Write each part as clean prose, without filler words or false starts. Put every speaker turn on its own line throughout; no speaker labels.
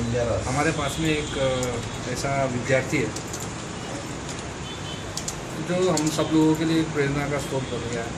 हमारे पास में एक ऐसा विद्यार्थी है जो हम सब लोगों के लिए प्रेरणा का स्रोत बन गया है।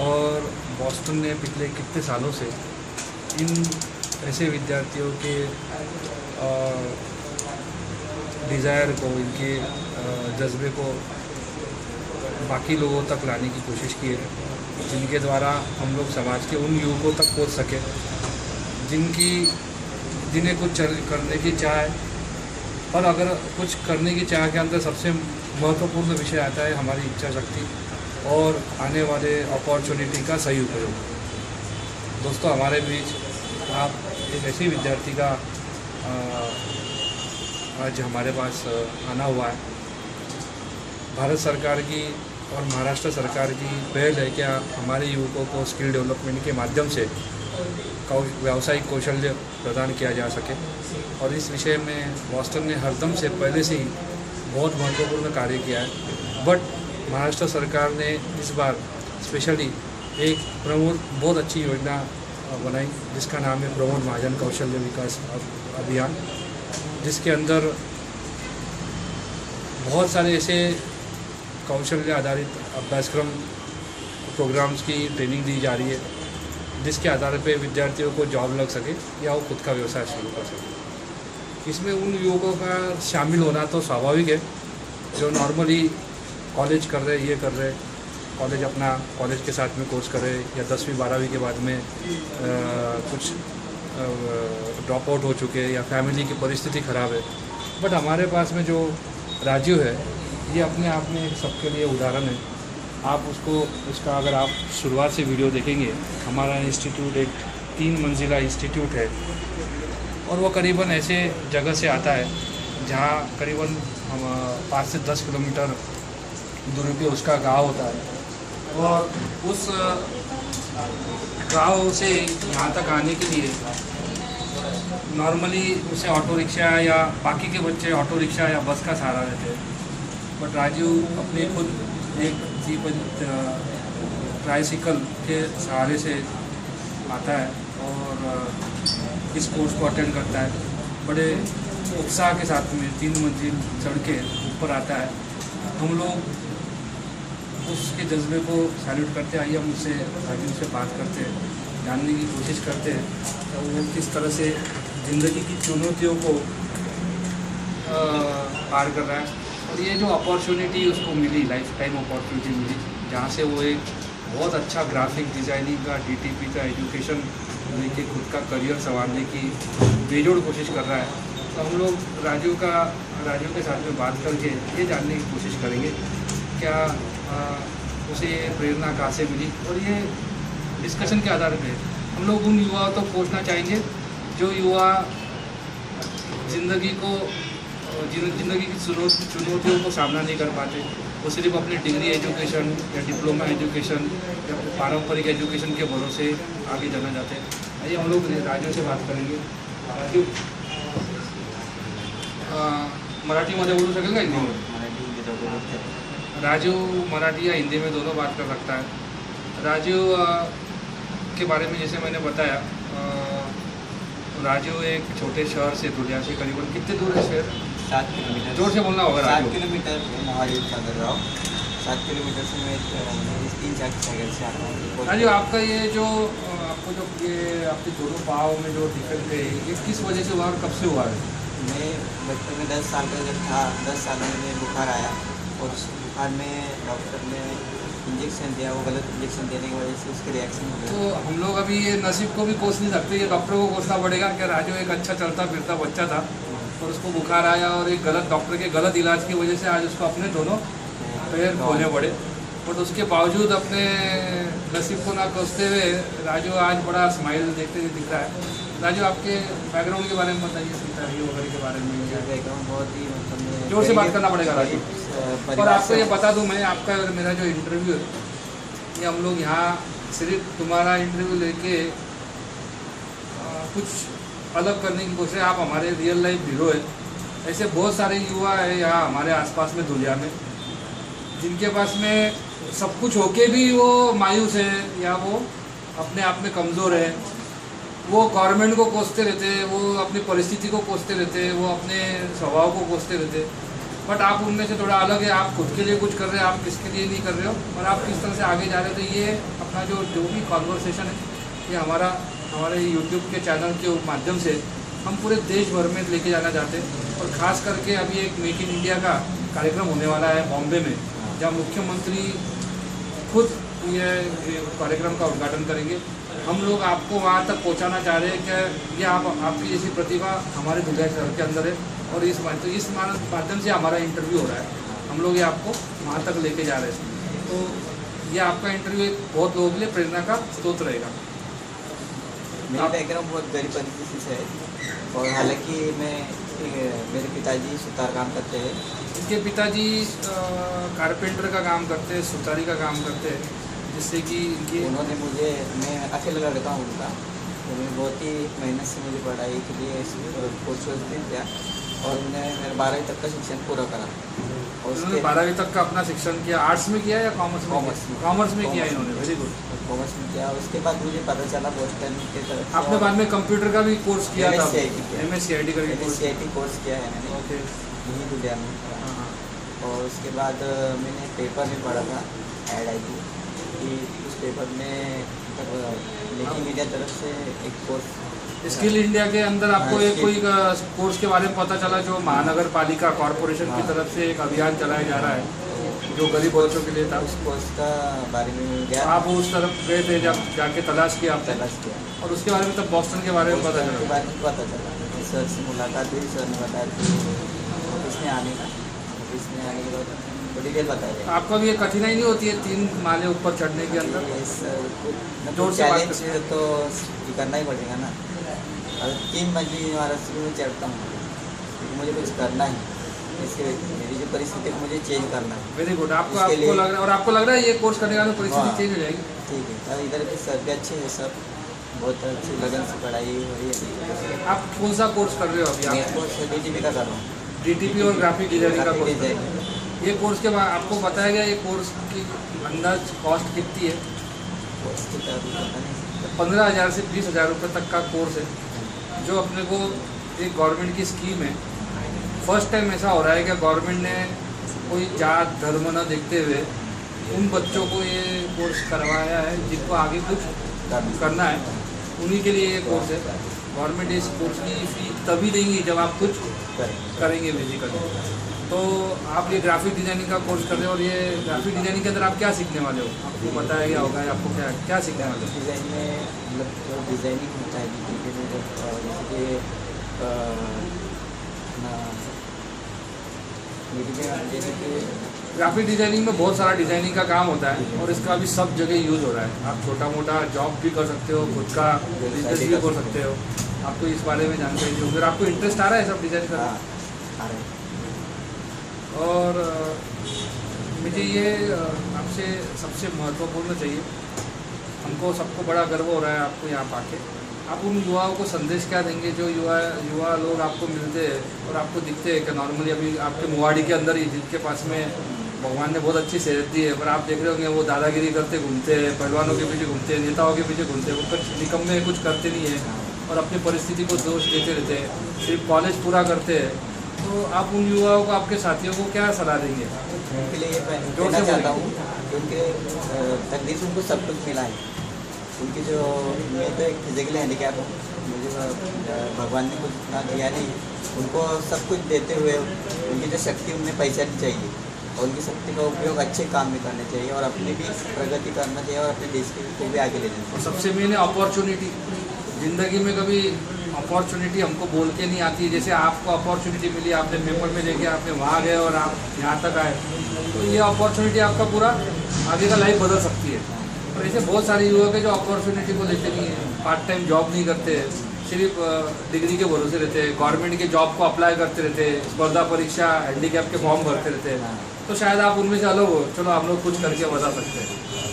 और बॉस्टन ने पिछले कितने सालों से इन ऐसे विद्यार्थियों के डिज़ायर को, इनके जज्बे को बाकी लोगों तक लाने की कोशिश की है, जिनके द्वारा हम लोग समाज के उन युवकों तक पहुंच सके जिन्हें कुछ करने की चाह है। और अगर कुछ करने की चाह के अंदर सबसे महत्वपूर्ण विषय आता है हमारी इच्छा शक्ति और आने वाले अपॉर्चुनिटी का सही उपयोग। दोस्तों, हमारे बीच आप एक ऐसे विद्यार्थी का आज हमारे पास आना हुआ है। भारत सरकार की और महाराष्ट्र सरकार की पहल है कि हमारे युवकों को स्किल डेवलपमेंट के माध्यम से व्यावसायिक कौशल्य प्रदान किया जा सके। और इस विषय में बॉस्टन ने हरदम से पहले से ही बहुत महत्वपूर्ण कार्य किया है। बट महाराष्ट्र सरकार ने इस बार स्पेशली एक बहुत अच्छी योजना बनाई जिसका नाम है प्रमोद महाजन कौशल्य विकास अभियान, जिसके अंदर बहुत सारे ऐसे कौशल्य आधारित अभ्यासक्रम प्रोग्राम्स की ट्रेनिंग दी जा रही है, जिसके आधार पे विद्यार्थियों को जॉब लग सके या वो खुद का व्यवसाय शुरू कर सके। इसमें उन युवकों का शामिल होना तो स्वाभाविक है जो नॉर्मली कॉलेज कर रहे, ये कर रहे, कॉलेज के साथ में कोर्स कर रहे या 10वीं 12वीं के बाद में कुछ ड्रॉप आउट हो चुके या फैमिली की परिस्थिति ख़राब है। बट हमारे पास में जो राजू है, ये अपने आप में सबके लिए उदाहरण है। आप उसका अगर आप शुरुआत से वीडियो देखेंगे, हमारा इंस्टीट्यूट एक 3 मंजिला इंस्टीट्यूट है और वो करीबन ऐसे जगह से आता है जहाँ करीबन 5 से 10 किलोमीटर दूरी पे उसका गांव होता है। और उस गांव से यहाँ तक आने के लिए नॉर्मली उसे ऑटो रिक्शा या बाकी के बच्चे ऑटो रिक्शा या बस का सहारा लेते हैं। बट राजू अपने खुद एक ट्राइसिकल के सहारे से आता है और इस कोर्स को अटेंड करता है। बड़े उत्साह के साथ में 3 मंजिल चढ़ के ऊपर आता है। हम लोग उसके जज्बे को सैल्यूट करते हैं। आइए हम उससे राजू से बात करते हैं, जानने की कोशिश करते हैं तो वो किस तरह से ज़िंदगी की चुनौतियों को पार कर रहा है। और ये जो अपॉर्चुनिटी उसको मिली, लाइफ टाइम अपॉर्चुनिटी मिली, जहाँ से वो एक बहुत अच्छा ग्राफिक डिज़ाइनिंग का, DTP का एजुकेशन लेके खुद का करियर संवारने की बेजोड़ कोशिश कर रहा है। तो हम लोग राजू के साथ में बात करके ये जानने की कोशिश करेंगे क्या उसे प्रेरणा कहाँ से मिली। और ये डिस्कशन के आधार पे हम लोग उन युवाओं तक पहुँचना चाहेंगे जो युवा ज़िंदगी की चुनौतियों को सामना नहीं कर पाते। वो सिर्फ अपनी डिग्री एजुकेशन या डिप्लोमा एजुकेशन या पारंपरिक एजुकेशन के भरोसे आगे जाना चाहते हैं। आइए हम लोग राजू से बात करेंगे। राजू मराठीमध्ये बोलू शकेल का हिंदी में? राजू मराठी या हिंदी में दोनों बात कर सकता है। राजू के बारे में जैसे मैंने बताया, राजू एक छोटे शहर से दुलिया से करीबन कितने दूर है शहर?
7 किलोमीटर।
जोर से बोलना होगा।
7 किलोमीटर मोहाली सागर गाँव। 7 किलोमीटर से मैं 3-4 साइकिल से आता हूँ।
राजू, आपका ये जो आपके दोनों पाँव में जो दिक्कत है, ये किस वजह से हुआ और कब से हुआ है?
मैं बचपन में 10 साल का जब था, 10 साल में मुझे बुखार आया और उस बुखार में डॉक्टर ने इंजेक्शन दिया। वो गलत इंजेक्शन देने की वजह से उसके रिएक्शन हो गया।
तो हम लोग अभी ये नसीब को भी कोस नहीं सकते, ये डॉक्टर को कोसना पड़ेगा कि राजू एक अच्छा चलता फिरता बच्चा था और उसको बुखार आया और एक गलत डॉक्टर के गलत इलाज की वजह से आज उसको अपने दोनों पैर खोने पड़े। बट उसके बावजूद अपने नसीब को ना कोसते हुए राजू आज बड़ा स्माइल देखते हुए दिख रहा है। राजू, आपके बैकग्राउंड के बारे में बताइए, सीतारी वगैरह के बारे में।
बैकग्राउंड बहुत ही मतलब
जोर से बात करना पड़ेगा राजू। और आपको ये बता दूं, मैं आपका मेरा जो इंटरव्यू है, ये हम लोग यहाँ सिर्फ तुम्हारा इंटरव्यू लेके कुछ अलग करने की कोशिश है। आप हमारे रियल लाइफ हीरो है। ऐसे बहुत सारे युवा है यहाँ हमारे आसपास में दुनिया में, जिनके पास में सब कुछ होके भी वो मायूस है या वो अपने आप में कमज़ोर है वो गवर्नमेंट को कोसते रहते हैं, वो अपनी परिस्थिति को कोसते रहते हैं, वो अपने स्वभाव को कोसते रहते हैं। बट आप उनमें से थोड़ा अलग है, आप खुद के लिए कुछ कर रहे हैं, आप किसके लिए नहीं कर रहे हो और आप किस तरह से आगे जा रहे हो। तो ये अपना जो भी कॉन्वर्सेशन है, ये हमारे यूट्यूब के चैनल के माध्यम से हम पूरे देश भर में लेके जाना चाहते हैं। और ख़ास करके अभी एक मेक इन इंडिया का कार्यक्रम होने वाला है बॉम्बे में, जहाँ मुख्यमंत्री खुद ये कार्यक्रम का उद्घाटन करेंगे। हम लोग आपको वहाँ तक पहुँचाना चाह रहे हैं कि ये आपकी जैसी प्रतिभा हमारे दुर्गा शहर के अंदर है और इस माध्यम से हमारा इंटरव्यू हो रहा है, हम लोग ये आपको वहाँ तक लेके जा रहे हैं। तो ये आपका इंटरव्यू एक बहुत लोगों के लिए प्रेरणा का स्रोत रहेगा।
मेरा बैकग्राउंड बहुत गरीब परिस्थिति से है और हालांकि मेरे पिताजी सुतार काम करते हैं।
इनके पिताजी कारपेंटर का काम करते हैं, सुतारी का काम करते हैं, जिससे कि
उन्होंने मैं अकेला लड़का हूँ उनका, तो मैं बहुत ही मेहनत से मुझे पढ़ाई के लिए कोर्स दिया और उन्होंने मेरा 12वीं तक का शिक्षण पूरा करा। और
उन्होंने 12वीं तक का अपना शिक्षण किया। आर्ट्स में किया या कॉमर्स में? कॉमर्स में किया इन्होंने। Very good.
कॉमर्स में किया। उसके बाद मुझे पता चला बोस्टन के तरफ
आपने बाद में कंप्यूटर का भी कोर्स किया था? MSCIT का
कोर्स किया है मैंने।
ओके।
यही दुनिया में। और उसके बाद मैंने पेपर में पढ़ा था AID कि उस पेपर में मेक इन इंडिया तरफ से एक कोर्स,
स्किल इंडिया के अंदर आपको एक कोई कोर्स के बारे में पता चला जो महानगर पालिका कॉरपोरेशन की तरफ से एक अभियान चलाया जा रहा है जो गरीब बच्चों के लिए था।
उस कोर्स का बारे में गया।
आप उस तरफ गए थे, जब जाके तलाश किया आपने?
तलाश किया
और उसके बारे में तब बॉस्टन के बारे में पता
चला। सर से मुलाकात हुई, सर ने बताया कि ऑफिस में आने का, ऑफिस में आने के बाद डिटेल बताया।
आपको भी ये कठिनाई नहीं होती है 3 माले ऊपर चढ़ने के अंदर?
जोर से चैलेंज तो करना ही पड़ेगा ना। अगर 3 मंजिल वाला से मैं चढ़ता हूँ क्योंकि मुझे कुछ करना है, इसके मेरी जो परिस्थिति को मुझे चेंज करना है।
Very good. आपको लग रहा है, और आपको लग रहा है ये कोर्स करने का तो परिस्थिति चेंज हो जाएगी?
ठीक है। और इधर के सर भी अच्छे हैं, सब बहुत अच्छी लगन से पढ़ाई हो रही है।
आप कौन सा कोर्स कर रहे हो अभी?
मैं कोर्स DTP का कर रहा हूँ।
DTP और ग्राफिक डिजाइनिंग का कोर्स। ये कोर्स के बाद आपको बताया गया ये कोर्स की अंदाज कॉस्ट कितनी है? 15,000 से 20,000 रुपये तक का कोर्स है, जो अपने को एक गवर्नमेंट की स्कीम है। फर्स्ट टाइम ऐसा हो रहा है कि गवर्नमेंट ने कोई जात धर्म न देखते हुए उन बच्चों को ये कोर्स करवाया है जिनको आगे कुछ करना है, उन्हीं के लिए ये कोर्स है। गवर्नमेंट इस कोर्स की फी तभी देंगी जब आप कुछ करेंगे बेसिकली। तो आप ये ग्राफिक डिज़ाइनिंग का कोर्स कर रहे हो, और ये ग्राफिक डिज़ाइनिंग के अंदर आप क्या सीखने वाले हो? आपको बताया गया होगा आपको क्या सीखने वाले हो?
डिज़ाइन में मतलब जो डिज़ाइनिंग होता है जैसे कि
ग्राफिक डिज़ाइनिंग में बहुत सारा डिज़ाइनिंग का काम होता है और इसका भी सब जगह यूज़ हो रहा है। आप छोटा मोटा जॉब भी कर सकते हो, खुद का बिजनेस भी कर सकते हो। आपको इस बारे में जानकारी दी, अगर आपको इंटरेस्ट आ रहा है सब डिज़ाइन करना। और मुझे ये आपसे सबसे महत्वपूर्ण चाहिए, हमको सबको बड़ा गर्व हो रहा है आपको यहाँ पाके। आप उन युवाओं को संदेश क्या देंगे जो युवा लोग आपको मिलते हैं और आपको दिखते हैं कि नॉर्मली अभी आपके मुवाड़ी के अंदर ही, जिनके पास में भगवान ने बहुत अच्छी सेहत दी है, पर आप देख रहे होंगे वो दादागिरी करते घूमते हैं, पहलवानों के पीछे घूमते हैं, नेताओं के पीछे घूमते हैं, वो कुछ निकम्मे कुछ करते नहीं है और अपनी परिस्थिति को दोष देते रहते हैं, सिर्फ कॉलेज पूरा करते हैं। तो आप उन युवाओं को, आपके साथियों को क्या सलाह देंगे?
उनके लिए कहना चाहता हूँ कि उनके तकदीर से उनको सब कुछ मिला है। उनकी जो, मैं तो एक फिजिकली हैंडीकैप हूँ, मुझे भगवान ने कुछ इतना दिया नहीं, उनको सब कुछ देते हुए उनकी जो शक्ति उन्हें पहचाननी चाहिए और उनकी शक्ति का उपयोग अच्छे काम में करना चाहिए और अपनी भी प्रगति करना चाहिए और अपने देश को भी आगे ले जाना चाहिए।
और सबसे मेन है अपॉर्चुनिटी। ज़िंदगी में कभी अपॉर्चुनिटी हमको बोल के नहीं आती है। जैसे आपको अपॉर्चुनिटी मिली, आपने पेपर में लेके आपने वहाँ गए और आप यहाँ तक आए, तो ये अपॉर्चुनिटी आपका पूरा आगे का लाइफ बदल सकती है। और ऐसे बहुत सारे युवक हैं जो अपॉर्चुनिटी को लेते नहीं है, पार्ट टाइम जॉब नहीं करते, सिर्फ डिग्री के भरोसे रहते हैं, गवर्नमेंट के जॉब को अप्लाई करते रहते हैं, स्पर्धा परीक्षा हैंडीकैप के फॉर्म भरते रहते हैं। तो शायद आप उनमें से अलग हो, चलो हम लोग कुछ करके बता सकते हैं।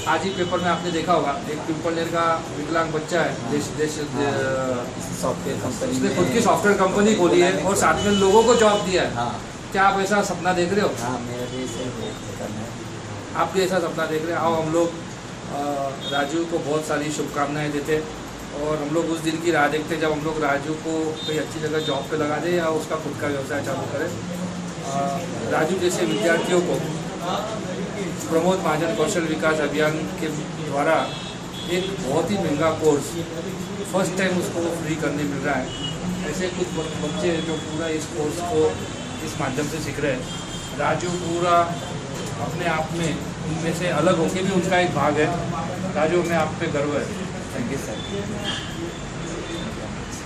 आज ही पेपर में आपने देखा होगा, एक पिंपलनेर का विकलांग बच्चा है,
सॉफ्टवेयर कंपनी,
उसने खुद की सॉफ्टवेयर कंपनी खोली है और साथ में लोगों को जॉब दिया है।
हाँ।
क्या आप ऐसा सपना देख रहे हो?
हाँ, मेरा भी ऐसे करना है।
आप भी ऐसा सपना देख रहे हैं? आओ हम लोग राजू को बहुत सारी शुभकामनाएं देते और हम लोग उस दिन की राह देखते हैं जब हम लोग राजू को कोई अच्छी जगह जॉब पे लगा दें या उसका खुद का व्यवसाय चालू करें। राजू जैसे विद्यार्थियों को प्रमोद महाजन कौशल विकास अभियान के द्वारा एक बहुत ही महंगा कोर्स फर्स्ट टाइम उसको फ्री करने मिल रहा है। ऐसे कुछ बच्चे जो पूरा इस कोर्स को इस माध्यम से सीख रहे हैं। राजू पूरा अपने आप में इनमें से अलग होकर भी उनका एक भाग है। राजू, हमें आप पे गर्व है।
Thank you sir.